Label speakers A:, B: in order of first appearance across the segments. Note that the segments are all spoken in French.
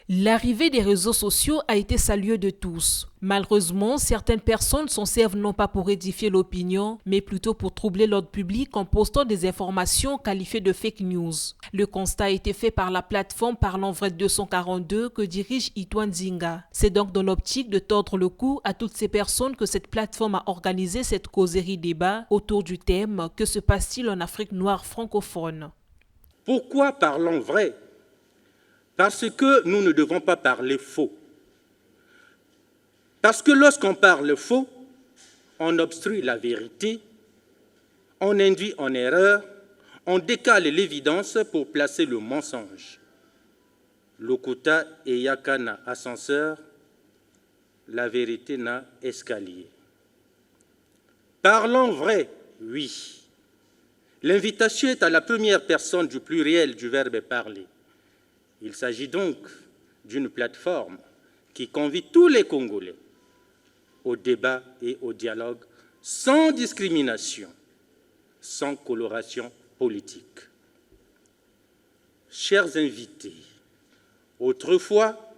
A: L'arrivée des réseaux sociaux a été saluée de tous. Malheureusement, certaines personnes s'en servent non pas pour édifier l'opinion, mais plutôt pour troubler l'ordre public en postant des informations qualifiées de fake news. Le constat a été fait par la plateforme Parlons Vrai 242 que dirige Itoine Zinga. C'est donc dans l'optique de tordre le cou à toutes ces personnes que cette plateforme a organisé cette causerie débat autour du thème « Que se passe-t-il en Afrique noire francophone ?»
B: Pourquoi parlons vrai ? Parce que nous ne devons pas parler faux. Parce que lorsqu'on parle faux, on obstrue la vérité, on induit en erreur, on décale l'évidence pour placer le mensonge. Lokuta et Yakana ascenseur, la vérité n'a escalier. Parlons vrai, oui. L'invitation est à la première personne du pluriel du verbe parler. Il s'agit donc d'une plateforme qui convie tous les Congolais au débat et au dialogue sans discrimination, sans coloration politique. Chers invités, autrefois,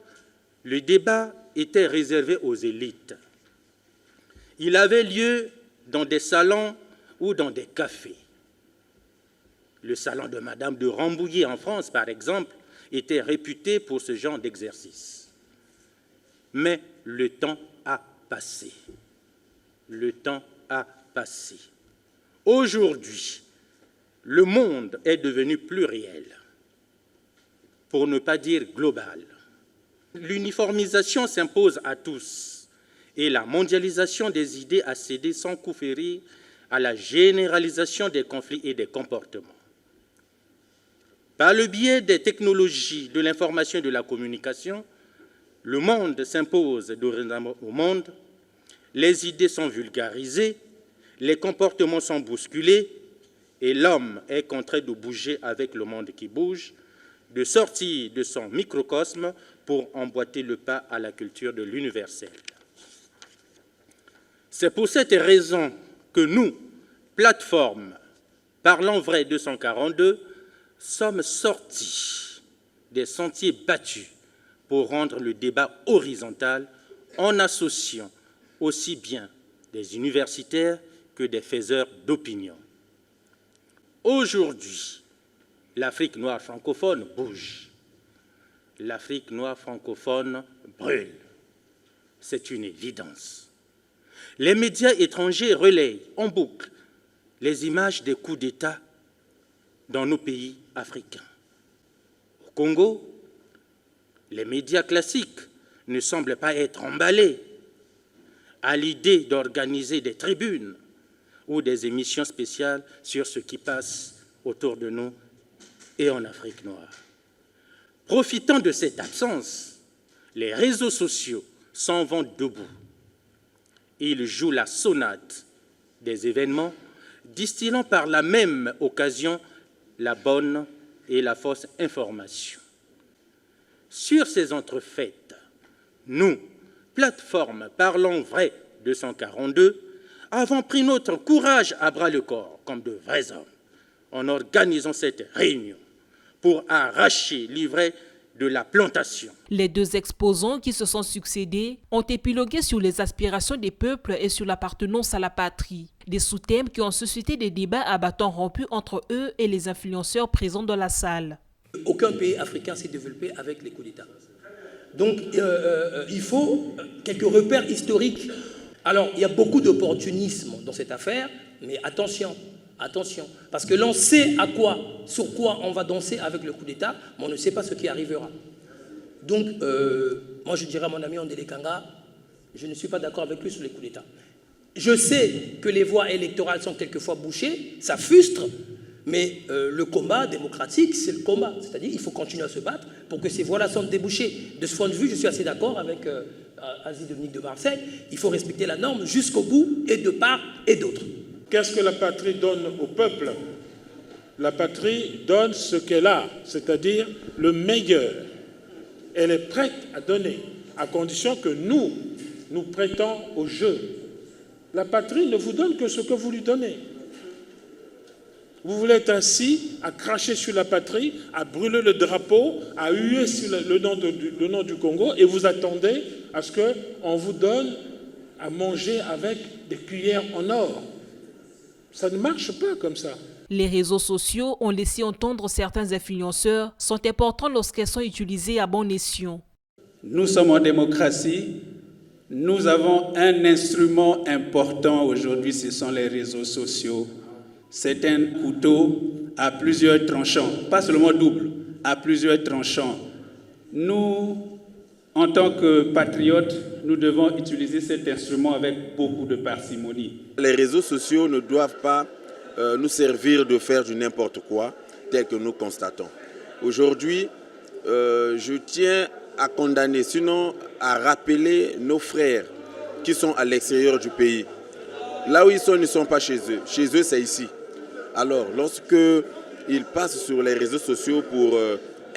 B: le débat était réservé aux élites. Il avait lieu dans des salons ou dans des cafés. Le salon de Madame de Rambouillet en France, par exemple, était réputé pour ce genre d'exercice. Mais le temps a passé. Le temps a passé. Aujourd'hui, le monde est devenu pluriel, pour ne pas dire global. L'uniformisation s'impose à tous et la mondialisation des idées a cédé sans coup férir à la généralisation des conflits et des comportements. Par le biais des technologies de l'information et de la communication, le monde s'impose dorénavant au monde, les idées sont vulgarisées, les comportements sont bousculés et l'homme est contraint de bouger avec le monde qui bouge, de sortir de son microcosme pour emboîter le pas à la culture de l'universel. C'est pour cette raison que nous, plateforme Parlons Vrai 242, sommes sortis des sentiers battus pour rendre le débat horizontal en associant aussi bien des universitaires que des faiseurs d'opinion. Aujourd'hui, l'Afrique noire francophone bouge. L'Afrique noire francophone brûle. C'est une évidence. Les médias étrangers relayent en boucle les images des coups d'État dans nos pays africains. Au Congo, les médias classiques ne semblent pas être emballés à l'idée d'organiser des tribunes ou des émissions spéciales sur ce qui passe autour de nous et en Afrique noire. Profitant de cette absence, les réseaux sociaux s'en vont debout. Ils jouent la sonate des événements, distillant par la même occasion la bonne et la fausse information. Sur ces entrefaites, nous, plateforme Parlons Vrai 242, avons pris notre courage à bras-le-corps comme de vrais hommes en organisant cette réunion pour arracher l'ivraie de la plantation.
A: Les deux exposants qui se sont succédés ont épilogué sur les aspirations des peuples et sur l'appartenance à la patrie. Des sous-thèmes qui ont suscité des débats à bâtons rompus entre eux et les influenceurs présents dans la salle.
C: Aucun pays africain s'est développé avec les coups d'État. Donc il faut quelques repères historiques. Alors il y a beaucoup d'opportunisme dans cette affaire, mais attention. Attention, parce que l'on sait sur quoi on va danser avec le coup d'État, mais on ne sait pas ce qui arrivera. Donc, moi je dirais à mon ami Ondele Kanga, je ne suis pas d'accord avec lui sur les coups d'État. Je sais que les voies électorales sont quelquefois bouchées, ça frustre, mais le combat démocratique, c'est le combat. C'est-à-dire qu'il faut continuer à se battre pour que ces voies-là soient débouchées. De ce point de vue, je suis assez d'accord avec Asie Dominique de Marseille. Il faut respecter la norme jusqu'au bout, et de part et d'autre.
D: Qu'est-ce que la patrie donne au peuple? La patrie donne ce qu'elle a, c'est-à-dire le meilleur. Elle est prête à donner, à condition que nous prêtons au jeu. La patrie ne vous donne que ce que vous lui donnez. Vous voulez être assis à cracher sur la patrie, à brûler le drapeau, à huer sur le nom du Congo, et vous attendez à ce qu'on vous donne à manger avec des cuillères en or. Ça ne marche pas comme ça.
A: Les réseaux sociaux ont laissé entendre certains influenceurs sont importants lorsqu'elles sont utilisées à bon escient.
E: Nous sommes en démocratie. Nous avons un instrument important aujourd'hui, ce sont les réseaux sociaux. C'est un couteau à plusieurs tranchants, pas seulement double, à plusieurs tranchants. Nous, en tant que patriotes, nous devons utiliser cet instrument avec beaucoup de parcimonie.
F: Les réseaux sociaux ne doivent pas nous servir de faire du n'importe quoi, tel que nous constatons. Aujourd'hui, je tiens à condamner, sinon à rappeler nos frères qui sont à l'extérieur du pays. Là où ils sont, ils ne sont pas chez eux. Chez eux, c'est ici. Alors, lorsqu'ils passent sur les réseaux sociaux pour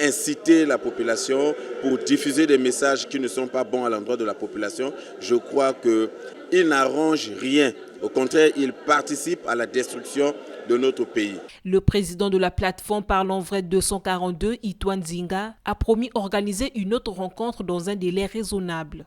F: inciter la population, pour diffuser des messages qui ne sont pas bons à l'endroit de la population, je crois qu'ils n'arrangent rien. Au contraire, ils participent à la destruction de notre pays.
A: Le président de la plateforme Parlons Vrai 242, Itouane Zinga, a promis organiser une autre rencontre dans un délai raisonnable.